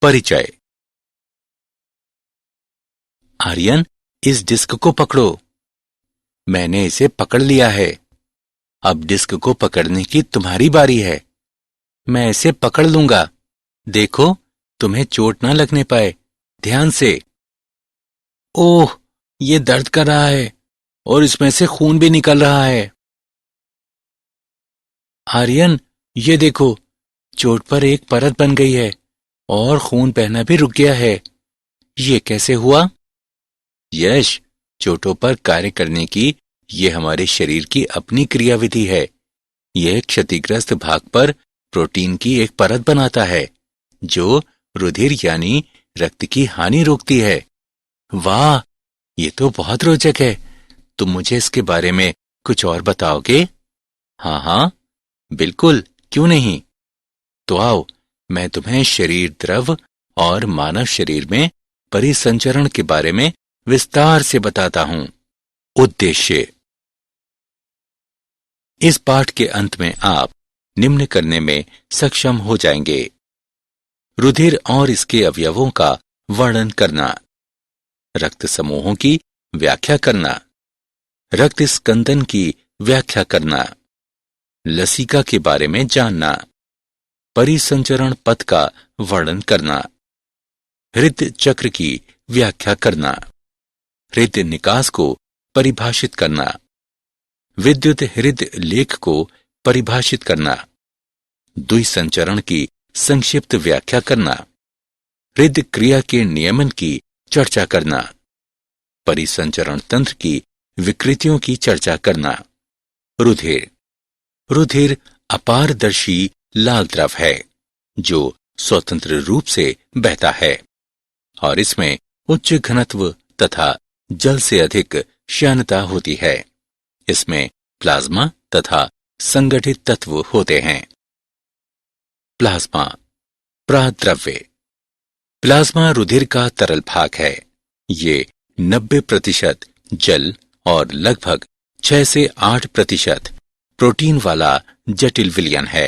परिचय। आर्यन, इस डिस्क को पकड़ो। मैंने इसे पकड़ लिया है। अब डिस्क को पकड़ने की तुम्हारी बारी है। मैं इसे पकड़ लूंगा। देखो, तुम्हें चोट ना लगने पाए। ध्यान से। ओह, ये दर्द कर रहा है और इसमें से खून भी निकल रहा है। आर्यन, ये देखो, चोट पर एक परत बन गई है और खून बहना भी रुक गया है। ये कैसे हुआ? यश, चोटों पर कार्य करने की ये हमारे शरीर की अपनी क्रियाविधि है। यह क्षतिग्रस्त भाग पर प्रोटीन की एक परत बनाता है जो रुधिर यानी रक्त की हानि रोकती है। वाह, ये तो बहुत रोचक है। तुम मुझे इसके बारे में कुछ और बताओगे? हाँ हाँ, बिल्कुल, क्यों नहीं। तो आओ, मैं तुम्हें शरीर द्रव और मानव शरीर में परिसंचरण के बारे में विस्तार से बताता हूं। उद्देश्य। इस पाठ के अंत में आप निम्न करने में सक्षम हो जाएंगे: रुधिर और इसके अवयवों का वर्णन करना, रक्त समूहों की व्याख्या करना, रक्त स्कंदन की व्याख्या करना, लसिका के बारे में जानना, परिसंचरण पथ का वर्णन करना, हृदय चक्र की व्याख्या करना, हृदय निकास को परिभाषित करना, विद्युत हृदय लेख को परिभाषित करना, द्विसंचरण की संक्षिप्त व्याख्या करना, हृदय क्रिया के नियमन की चर्चा करना, परिसंचरण तंत्र की विकृतियों की चर्चा करना। रुधिर। रुधिर अपारदर्शी लाल द्रव है जो स्वतंत्र रूप से बहता है और इसमें उच्च घनत्व तथा जल से अधिक श्यानता होती है। इसमें प्लाज्मा तथा संगठित तत्व होते हैं। प्लाज्मा प्राद्रव्य। प्लाज्मा रुधिर का तरल भाग है। ये 90% जल और लगभग 6 से 8% प्रोटीन वाला जटिल विलयन है।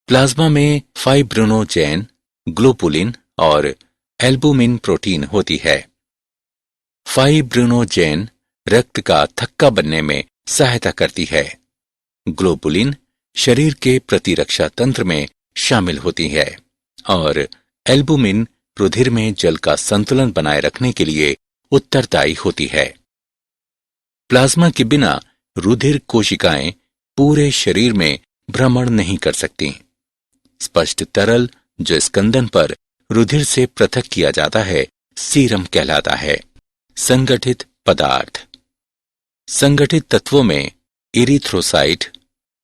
प्लाज्मा में फाइब्रिनोजेन, ग्लोबुलिन और एल्बुमिन प्रोटीन होती है। फाइब्रिनोजेन रक्त का थक्का बनने में सहायता करती है। ग्लोबुलिन शरीर के प्रतिरक्षा तंत्र में शामिल होती है और एल्बुमिन रुधिर में जल का संतुलन बनाए रखने के लिए उत्तरदायी होती है। प्लाज्मा के बिना रुधिर कोशिकाएं पूरे शरीर में भ्रमण नहीं कर सकती। स्पष्ट तरल जो स्कंदन पर रुधिर से पृथक किया जाता है सीरम कहलाता है। संगठित पदार्थ। संगठित तत्वों में इरिथ्रोसाइट,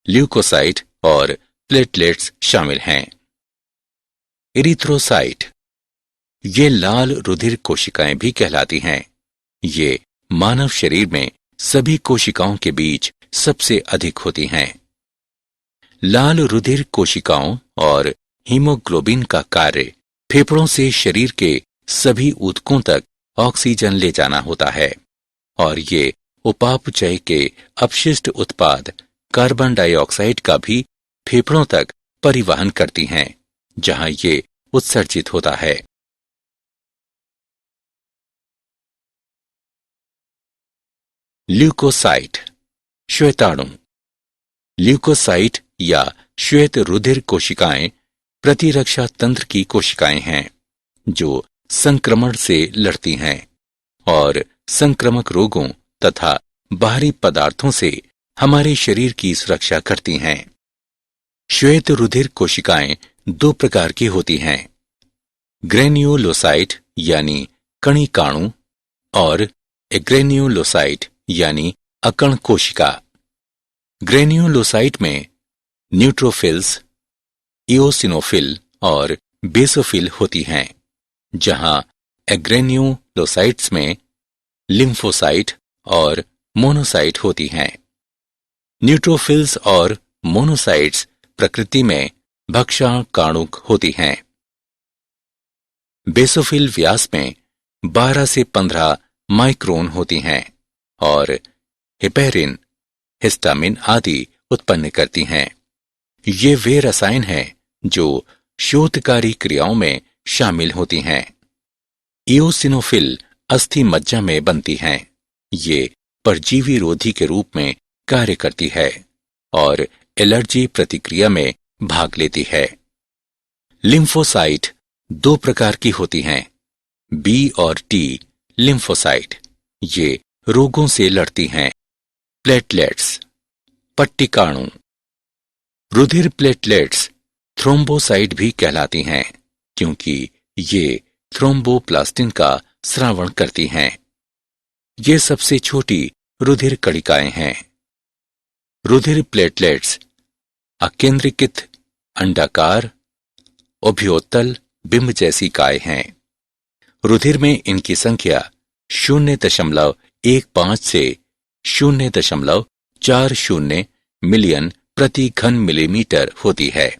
ल्यूकोसाइट और प्लेटलेट्स शामिल हैं। इरिथ्रोसाइट ये लाल रुधिर कोशिकाएं भी कहलाती हैं। ये मानव शरीर में सभी कोशिकाओं के बीच सबसे अधिक होती हैं। लाल रुधिर कोशिकाओं और हीमोग्लोबिन का कार्य फेफड़ों से शरीर के सभी ऊतकों तक ऑक्सीजन ले जाना होता है और ये उपापचय के अपशिष्ट उत्पाद कार्बन डाइऑक्साइड का भी फेफड़ों तक परिवहन करती हैं, जहां ये उत्सर्जित होता है। ल्यूकोसाइट श्वेताणु। ल्यूकोसाइट या श्वेत रुधिर कोशिकाएं प्रतिरक्षा तंत्र की कोशिकाएं हैं जो संक्रमण से लड़ती हैं और संक्रामक रोगों तथा बाहरी पदार्थों से हमारे शरीर की सुरक्षा करती हैं। श्वेत रुधिर कोशिकाएं 2 प्रकार की होती हैं: ग्रेन्युलोसाइट यानी कणिकाणु और एग्रेन्युलोसाइट यानी अकण कोशिका। ग्रेन्युलोसाइट में न्यूट्रोफिल्स, इओसिनोफिल और बेसोफिल होती हैं, जहां एग्रेन्युलोसाइट्स में लिम्फोसाइट और मोनोसाइट होती हैं। न्यूट्रोफिल्स और मोनोसाइट्स प्रकृति में भक्षकाणुक होती हैं। बेसोफिल व्यास में 12 से 15 माइक्रोन होती हैं और हेपेरिन, हिस्टामिन आदि उत्पन्न करती हैं। ये वे रसायन हैं जो शोधकारी क्रियाओं में शामिल होती हैं। इओसिनोफिल अस्थि मज्जा में बनती हैं। ये परजीवी रोधी के रूप में कार्य करती है और एलर्जी प्रतिक्रिया में भाग लेती है। लिम्फोसाइट दो प्रकार की होती हैं, बी और टी लिम्फोसाइट। ये रोगों से लड़ती हैं। प्लेटलेट्स पट्टिकाणु। रुधिर प्लेटलेट्स थ्रोम्बोसाइट भी कहलाती हैं क्योंकि ये थ्रोम्बोप्लास्टिन का स्रावण करती हैं। ये सबसे छोटी रुधिर कणिकाएं हैं। रुधिर प्लेटलेट्स अकेंद्रीकृत अंडाकार उभयोतल बिंब जैसी काय हैं। रुधिर में इनकी संख्या 0.15 से 0.40 मिलियन प्रति घन मिलीमीटर होती है।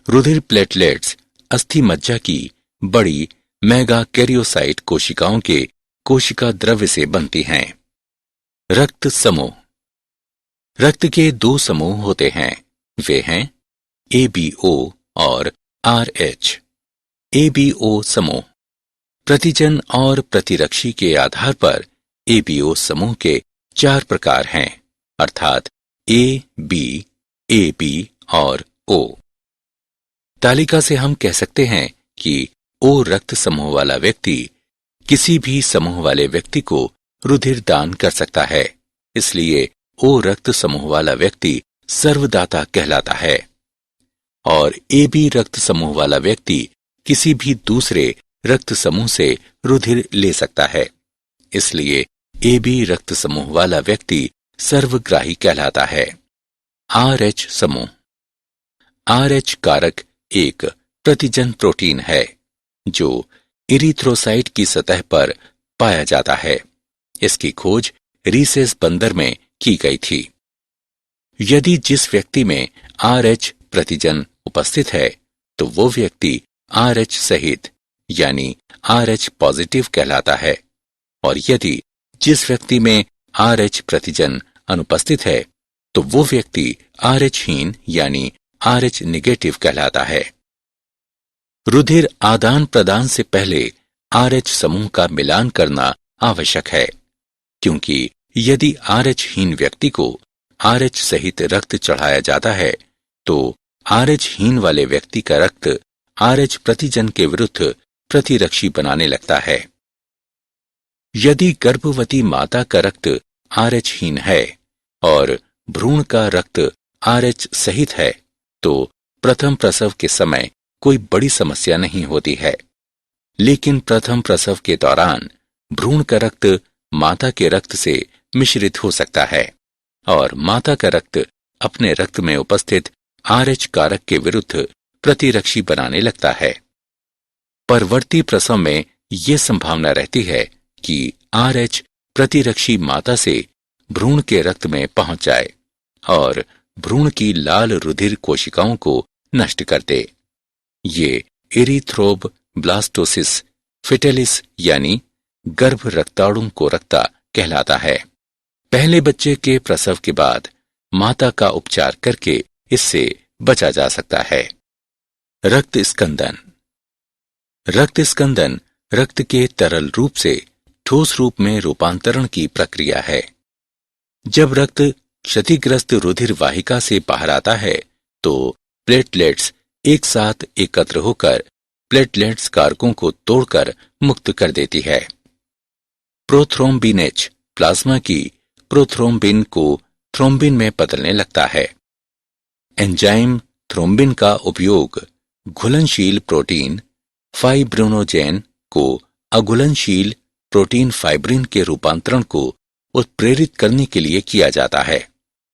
रुधिर प्लेटलेट्स अस्थि मज्जा की बड़ी मेगाकैरियोसाइट कोशिकाओं के कोशिका द्रव्य से बनती हैं। रक्त समूह। रक्त के दो समूह होते हैं, वे हैं ABO और RH। ABO समूह प्रतिजन और प्रतिरक्षी के आधार पर ABO समूह के 4 प्रकार हैं, अर्थात A, B, AB और O। तालिका से हम कह सकते हैं कि O रक्त समूह वाला व्यक्ति किसी भी समूह वाले व्यक्ति को रुधिर दान कर सकता है, इसलिए O रक्त समूह वाला व्यक्ति सर्वदाता कहलाता है। और AB रक्त समूह वाला व्यक्ति किसी भी दूसरे रक्त समूह से रुधिर ले सकता है, इसलिए AB रक्त समूह वाला व्यक्ति सर्वग्राही कहलाता है। RH समूह। RH कारक एक प्रतिजन प्रोटीन है जो इरिथ्रोसाइट की सतह पर पाया जाता है। इसकी खोज रीसेस बंदर में की गई थी। यदि जिस व्यक्ति में RH प्रतिजन उपस्थित है तो वो व्यक्ति RH सहित यानी RH पॉजिटिव कहलाता है, और यदि जिस व्यक्ति में RH प्रतिजन अनुपस्थित है तो वो व्यक्ति RH हीन यानी RH निगेटिव कहलाता है। रुधिर आदान प्रदान से पहले RH समूह का मिलान करना आवश्यक है, क्योंकि यदि RH हीन व्यक्ति को RH सहित रक्त चढ़ाया जाता है तो RH हीन वाले व्यक्ति का रक्त RH प्रतिजन के विरुद्ध प्रतिरक्षी बनाने लगता है। यदि गर्भवती माता का रक्त RH हीन है और भ्रूण का रक्त RH सहित है तो प्रथम प्रसव के समय कोई बड़ी समस्या नहीं होती है, लेकिन प्रथम प्रसव के दौरान भ्रूण का रक्त माता के रक्त से मिश्रित हो सकता है और माता का रक्त अपने रक्त में उपस्थित RH कारक के विरुद्ध प्रतिरक्षी बनाने लगता है। परवर्ती प्रसव में ये संभावना रहती है कि RH प्रतिरक्षी माता से भ्रूण के रक्त में पहुंच जाए और भ्रूण की लाल रुधिर कोशिकाओं को नष्ट कर दे। ये एरिथ्रोब ब्लास्टोसिस फिटेलिस यानी गर्भ रक्ताणु को रक्ता कहलाता है। पहले बच्चे के प्रसव के बाद माता का उपचार करके इससे बचा जा सकता है। रक्त स्कंदन। रक्त स्कंदन रक्त के तरल रूप से ठोस रूप में रूपांतरण की प्रक्रिया है। जब रक्त क्षतिग्रस्त रुधिर वाहिका से बाहर आता है तो प्लेटलेट्स एक साथ एकत्र होकर प्लेटलेट्स कारकों को तोड़कर मुक्त कर देती है। प्रोथ्रोम्बिनेज प्लाज्मा की प्रोथ्रोम्बिन को थ्रोम्बिन में बदलने लगता है। एंजाइम थ्रोम्बिन का उपयोग घुलनशील प्रोटीन फाइब्रिनोजेन को अघुलनशील प्रोटीन फाइब्रिन के रूपांतरण को उत्प्रेरित करने के लिए किया जाता है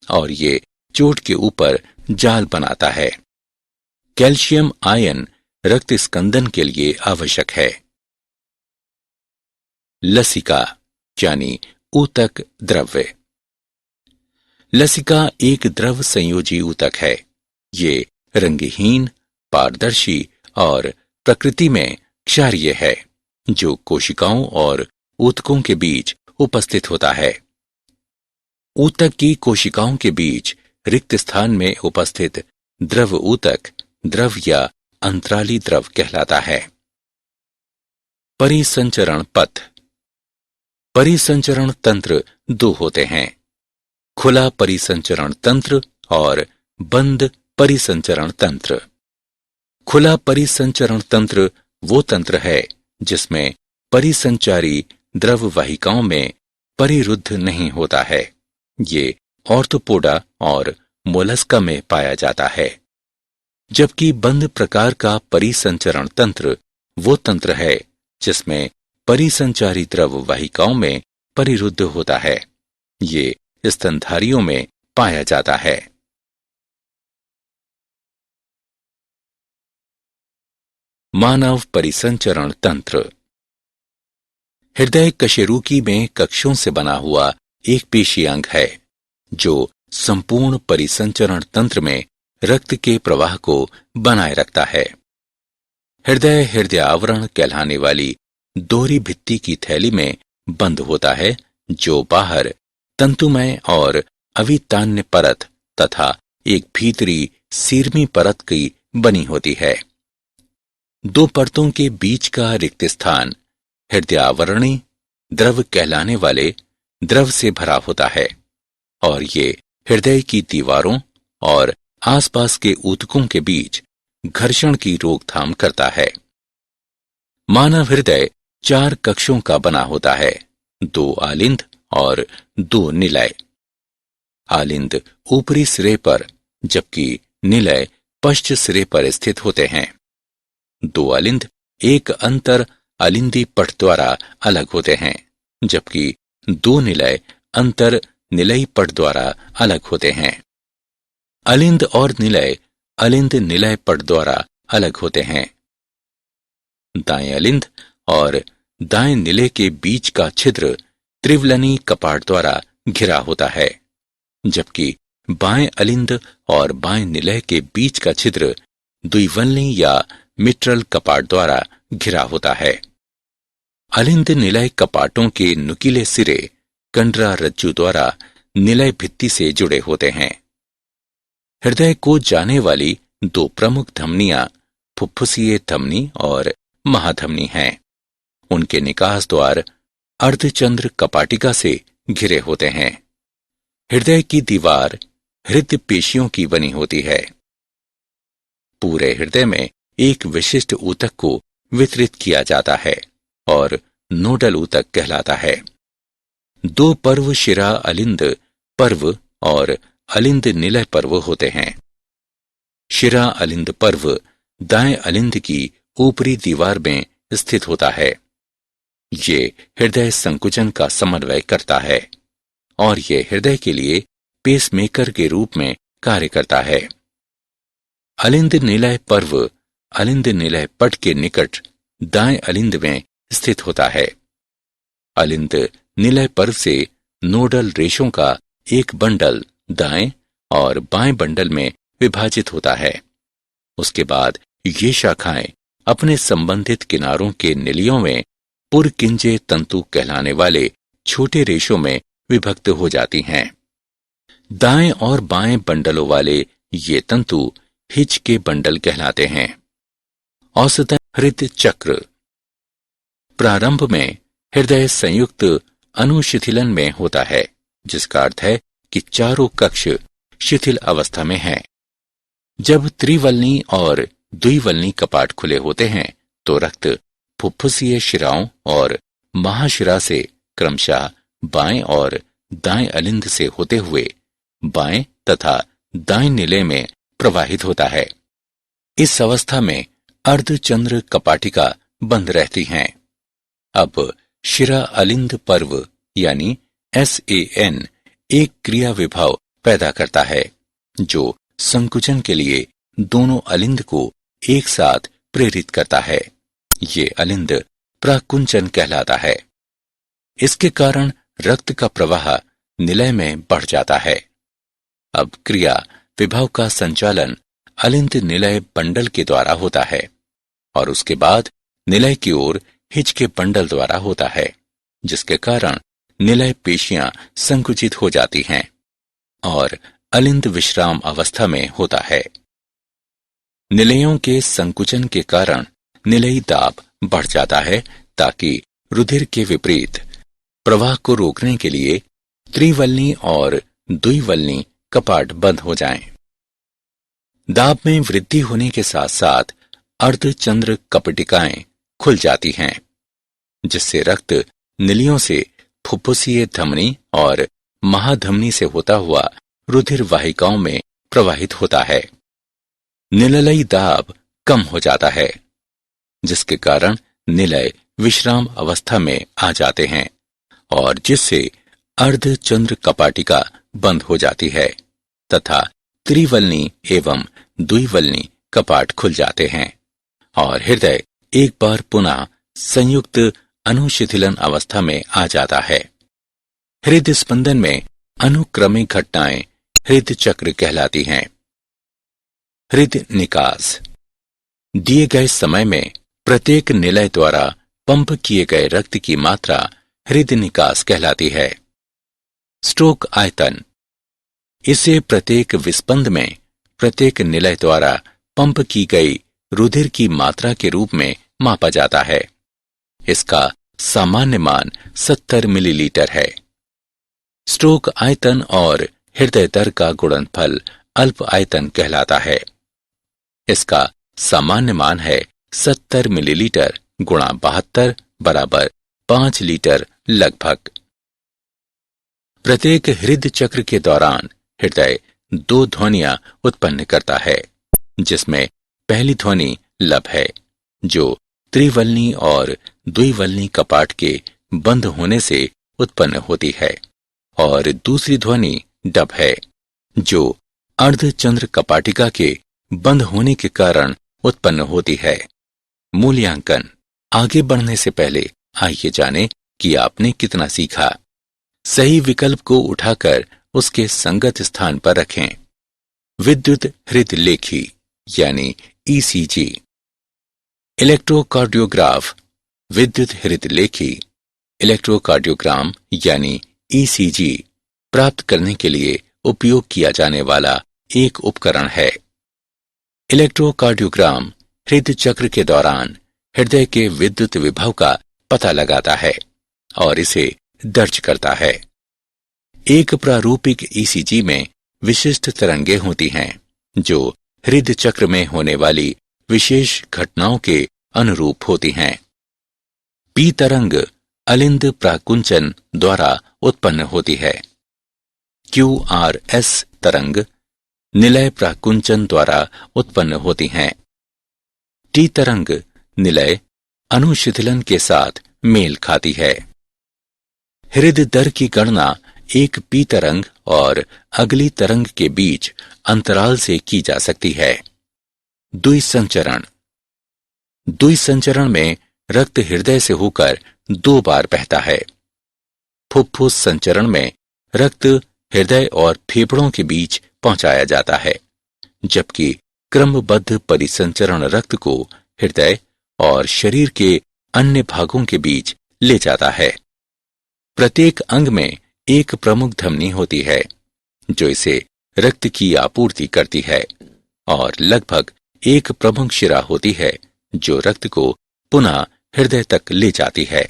और ये चोट के ऊपर जाल बनाता है। कैल्शियम आयन रक्त स्कंदन के लिए आवश्यक है। लसिका यानी ऊतक द्रव्य। लसिका एक द्रव संयोजी ऊतक है। ये रंगहीन, पारदर्शी और प्रकृति में क्षारीय है, जो कोशिकाओं और ऊतकों के बीच उपस्थित होता है। ऊतक की कोशिकाओं के बीच रिक्त स्थान में उपस्थित द्रव ऊतक द्रव या अंतराली द्रव कहलाता है। परिसंचरण पथ। परिसंचरण तंत्र दो होते हैं, खुला परिसंचरण तंत्र और बंद परिसंचरण तंत्र। खुला परिसंचरण तंत्र वो तंत्र है जिसमें परिसंचारी द्रव वाहिकाओं में परिरुद्ध नहीं होता है। ये ऑर्थोपोडा और मोलस्का में पाया जाता है। जबकि बंद प्रकार का परिसंचरण तंत्र वो तंत्र है जिसमें परिसंचारी द्रव वाहिकाओं में परिरुद्ध होता है। ये स्तनधारियों में पाया जाता है। मानव परिसंचरण तंत्र। हृदय कशेरुकी में कक्षों से बना हुआ एक पेशी अंग है जो संपूर्ण परिसंचरण तंत्र में रक्त के प्रवाह को बनाए रखता है। हृदय आवरण कहलाने वाली दोहरी भित्ति की थैली में बंद होता है जो बाहर तंतुमय और अवितान्य परत तथा एक भीतरी सीरमी परत की बनी होती है। दो परतों के बीच का रिक्त स्थान हृदयावरणी द्रव कहलाने वाले द्रव से भरा होता है और ये हृदय की दीवारों और आसपास के ऊतकों के बीच घर्षण की रोकथाम करता है। मानव हृदय 4 कक्षों का बना होता है, 2 आलिंद और 2 निलय। आलिंद ऊपरी सिरे पर जबकि निलय पश्च सिरे पर स्थित होते हैं। 2 आलिंद एक अंतर आलिंदी पट द्वारा अलग होते हैं जबकि 2 निलय अंतर निलयी पट द्वारा अलग होते हैं। अलिंद और निलय अलिंद निलय पट द्वारा अलग होते हैं। दाएं अलिंद और दाएं निलय के बीच का छिद्र त्रिवलनी कपाट द्वारा घिरा होता है जबकि बाएं अलिंद और बाएं निलय के बीच का छिद्र द्विवलनी या मिट्रल कपाट द्वारा घिरा होता है। अलिंद निलय कपाटों के नुकीले सिरे कंडरा रज्जु द्वारा निलय भित्ति से जुड़े होते हैं। हृदय को जाने वाली 2 प्रमुख धमनियां फुफ्फुसीय धमनी और महाधमनी हैं। उनके निकास द्वार अर्धचंद्र कपाटिका से घिरे होते हैं। हृदय की दीवार हृदय पेशियों की बनी होती है। पूरे हृदय में एक विशिष्ट ऊतक को वितरित किया जाता है और नोडल ऊतक कहलाता है। 2 पर्व शिरा अलिंद पर्व और अलिंद निलय पर्व होते हैं। शिरा अलिंद पर्व दाएं अलिंद की ऊपरी दीवार में स्थित होता है। ये हृदय संकुचन का समन्वय करता है और ये हृदय के लिए पेसमेकर के रूप में कार्य करता है। अलिंद निलय पर्व अलिंद निलय पट के निकट दाएं अलिंद में स्थित होता है। अलिंद निलय पर्व से नोडल रेशों का एक बंडल दाएं और बाएं बंडल में विभाजित होता है। उसके बाद ये शाखाएं अपने संबंधित किनारों के निलियों में पुरकिंजे तंतु कहलाने वाले छोटे रेशों में विभक्त हो जाती हैं। दाएं और बाएं बंडलों वाले ये तंतु हिच के बंडल कहलाते हैं। औसतन हृदय चक्र। प्रारंभ में हृदय संयुक्त अनुशिथिलन में होता है जिसका अर्थ है कि चारों कक्ष शिथिल अवस्था में हैं। जब त्रिवलनी और द्विवलनी कपाट खुले होते हैं तो रक्त फुफ्फुसीय शिराओं और महाशिरा से क्रमशः बाएं और दाएं अलिंद से होते हुए बाएं तथा दाएं निलय में प्रवाहित होता है। इस अवस्था में अर्धचंद्र कपाटिका बंद रहती हैं। अब शिरा अलिंद पर्व यानी SAN एक क्रिया विभव पैदा करता है जो संकुचन के लिए दोनों अलिंद को एक साथ प्रेरित करता है। ये अलिंद प्राकुंचन कहलाता है। इसके कारण रक्त का प्रवाह निलय में बढ़ जाता है। अब क्रिया विभव का संचालन अलिंद निलय बंडल के द्वारा होता है और उसके बाद निलय की ओर हिच के बंडल द्वारा होता है जिसके कारण निलय पेशियां संकुचित हो जाती हैं और अलिंद विश्राम अवस्था में होता है। निलयों के संकुचन के कारण निलयी दाब बढ़ जाता है, ताकि रुधिर के विपरीत प्रवाह को रोकने के लिए त्रिवलनी और द्विवलनी कपाट बंद हो जाएं। दाब में वृद्धि होने के साथ साथ अर्धचंद्र कपटिकाएं खुल जाती हैं, जिससे रक्त निलियों से फुफ्फुसीय धमनी और महाधमनी से होता हुआ रुधिर वाहिकाओं में प्रवाहित होता है। निलयी दाब कम हो जाता है, जिसके कारण निलय विश्राम अवस्था में आ जाते हैं और जिससे अर्धचंद्र कपाटिका बंद हो जाती है तथा त्रिवलनी एवं द्विवलनी कपाट खुल जाते हैं और हृदय एक बार पुनः संयुक्त अनुशिथिलन अवस्था में आ जाता है। हृदय स्पंदन में अनुक्रमिक घटनाएं हृदय चक्र कहलाती हैं। हृदय निकास दिए गए समय में प्रत्येक निलय द्वारा पंप किए गए रक्त की मात्रा हृदय निकास कहलाती है। स्ट्रोक आयतन इसे प्रत्येक विस्पंद में प्रत्येक निलय द्वारा पंप की गई रुधिर की मात्रा के रूप में मापा जाता है। इसका सामान्य मान 70 मिलीलीटर है। स्ट्रोक आयतन और हृदय दर का गुणनफल अल्प आयतन कहलाता है। इसका सामान्य मान है 70 मिलीलीटर गुणा 72 बराबर 5 लीटर लगभग। प्रत्येक हृदय चक्र के दौरान हृदय 2 ध्वनियां उत्पन्न करता है, जिसमें पहली ध्वनि लब है, जो त्रिवलनी और द्विवलनी कपाट के बंद होने से उत्पन्न होती है, और दूसरी ध्वनि डब है, जो अर्धचंद्र कपाटिका के बंद होने के कारण उत्पन्न होती है। मूल्यांकन आगे बढ़ने से पहले आइए जानें कि आपने कितना सीखा। सही विकल्प को उठाकर उसके संगत स्थान पर रखें। विद्युत हृदय लेखी यानी ईसीजी, इलेक्ट्रोकार्डियोग्राफ विद्युत हृदय लेखी, इलेक्ट्रोकार्डियोग्राम यानी ईसीजी प्राप्त करने के लिए उपयोग किया जाने वाला एक उपकरण है। इलेक्ट्रोकार्डियोग्राम हृदय चक्र के दौरान हृदय के विद्युत विभव का पता लगाता है और इसे दर्ज करता है। एक प्रारूपिक ईसीजी में विशिष्ट तरंगें होती हैं, जो हृदय चक्र में होने वाली विशेष घटनाओं के अनुरूप होती हैं। पी तरंग अलिंद प्राकुंचन द्वारा उत्पन्न होती है। QRS तरंग निलय प्राकुंचन द्वारा उत्पन्न होती हैं। टी तरंग निलय अनुशिथिलन के साथ मेल खाती है। हृदय दर की गणना एक पी तरंग और अगली तरंग के बीच अंतराल से की जा सकती है। द्विसंचरण द्विसंचरण में रक्त हृदय से होकर 2 बार बहता है। फुफ्फुस संचरण में रक्त हृदय और फेफड़ों के बीच पहुंचाया जाता है, जबकि क्रमबद्ध परिसंचरण रक्त को हृदय और शरीर के अन्य भागों के बीच ले जाता है। प्रत्येक अंग में एक प्रमुख धमनी होती है, जो इसे रक्त की आपूर्ति करती है, और लगभग एक प्रमुख शिरा होती है, जो रक्त को पुनः हृदय तक ले जाती है।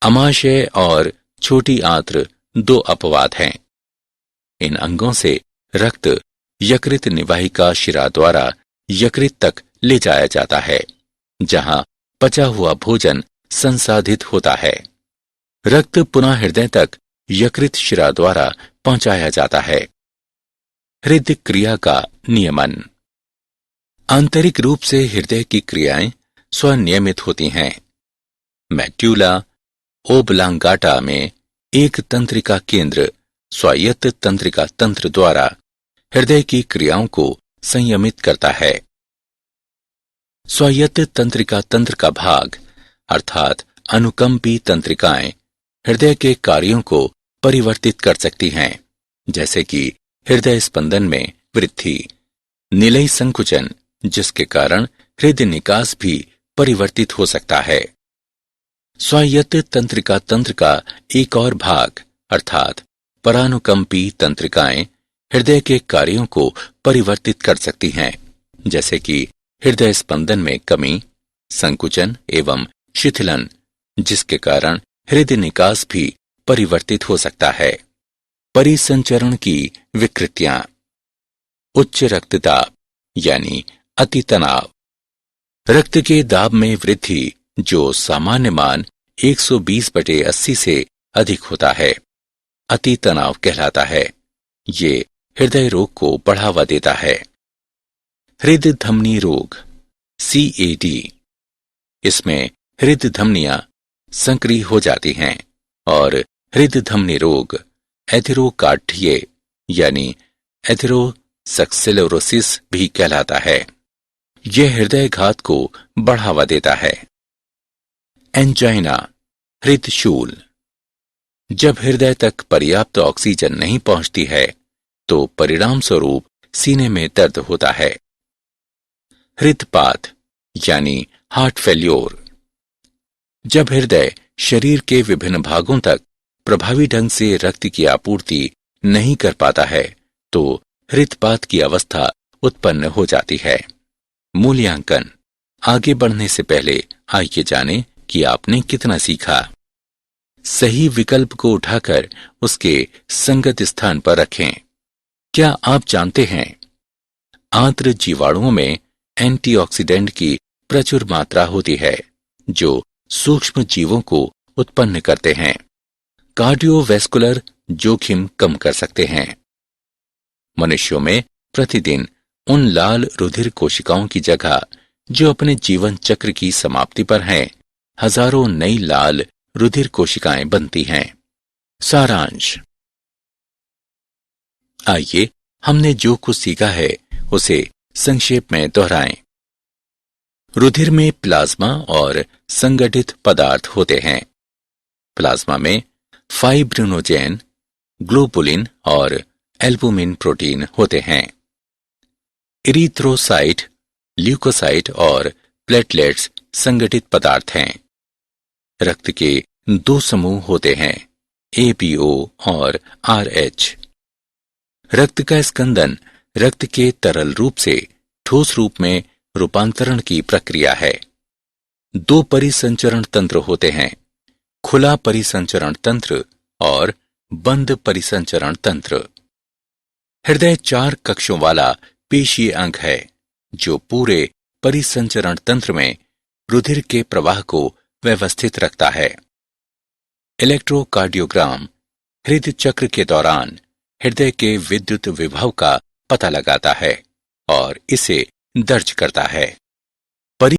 अमाशय और छोटी आंत्र 2 अपवाद हैं। इन अंगों से रक्त यकृत निवाहिका शिरा द्वारा यकृत तक ले जाया जाता है, जहां पचा हुआ भोजन संसाधित होता है। रक्त पुनः हृदय तक यकृत शिरा द्वारा पहुंचाया जाता है। हृदय क्रिया का नियमन आंतरिक रूप से हृदय की क्रियाएं स्वनियमित होती हैं। मेड्यूला ओब्लांगाटा में एक तंत्रिका केंद्र स्वायत्त तंत्रिका तंत्र द्वारा हृदय की क्रियाओं को संयमित करता है। स्वायत्त तंत्रिका तंत्र का भाग अर्थात अनुकंपी तंत्रिकाएं हृदय के कार्यों को परिवर्तित कर सकती हैं, जैसे कि हृदय स्पंदन में वृद्धि, निलय संकुचन, जिसके कारण हृदय निकास भी परिवर्तित हो सकता है। स्वायत्त तंत्रिका तंत्र का एक और भाग अर्थात परानुकंपी तंत्रिकाएं हृदय के कार्यों को परिवर्तित कर सकती हैं, जैसे कि हृदय स्पंदन में कमी, संकुचन एवं शिथिलन, जिसके कारण हृदय निकास भी परिवर्तित हो सकता है। परिसंचरण की विकृतियां: उच्च रक्तदाब यानी अति तनाव, रक्त के दाब में वृद्धि जो सामान्य मान 120/80 से अधिक होता है, अति तनाव कहलाता है। ये हृदय रोग को बढ़ावा देता है। हृदय धमनी रोग CAD, इसमें हृदय धमनियां संक्रिय हो जाती हैं और हृदय धमनी रोग एथेरोकार्डिये यानी एथेरोस्क्लेरोसिस भी कहलाता है। यह हृदयघात को बढ़ावा देता है। एंजाइना हृदय शूल, जब हृदय तक पर्याप्त ऑक्सीजन नहीं पहुंचती है तो परिणाम स्वरूप सीने में दर्द होता है। हृदयपात यानी हार्ट फेल्योर, जब हृदय शरीर के विभिन्न भागों तक प्रभावी ढंग से रक्त की आपूर्ति नहीं कर पाता है तो हृदयपात की अवस्था उत्पन्न हो जाती है। मूल्यांकन: आगे बढ़ने से पहले आइए जानें कि आपने कितना सीखा। सही विकल्प को उठाकर उसके संगत स्थान पर रखें। क्या आप जानते हैं आंत्र जीवाणुओं में एंटीऑक्सीडेंट की प्रचुर मात्रा होती है जो सूक्ष्म जीवों को उत्पन्न करते हैं, कार्डियोवैस्कुलर जोखिम कम कर सकते हैं। मनुष्यों में प्रतिदिन उन लाल रुधिर कोशिकाओं की जगह जो अपने जीवन चक्र की समाप्ति पर हैं, हजारों नई लाल रुधिर कोशिकाएं बनती हैं। सारांश: आइए हमने जो कुछ सीखा है उसे संक्षेप में दोहराएं। रुधिर में प्लाज्मा और संगठित पदार्थ होते हैं। प्लाज्मा में फाइब्रिनोजेन, ग्लोबुलिन और एल्बुमिन प्रोटीन होते हैं। इरिथ्रोसाइट, ल्यूकोसाइट और प्लेटलेट्स संगठित पदार्थ हैं। रक्त के दो समूह होते हैं, ABO और RH। रक्त का स्कंदन रक्त के तरल रूप से ठोस रूप में रूपांतरण की प्रक्रिया है। दो परिसंचरण तंत्र होते हैं, खुला परिसंचरण तंत्र और बंद परिसंचरण तंत्र। हृदय 4 कक्षों वाला पेशीय अंग है जो पूरे परिसंचरण तंत्र में रुधिर के प्रवाह को व्यवस्थित रखता है। इलेक्ट्रोकार्डियोग्राम हृदय चक्र के दौरान हृदय के विद्युत विभव का पता लगाता है और इसे दर्ज करता है।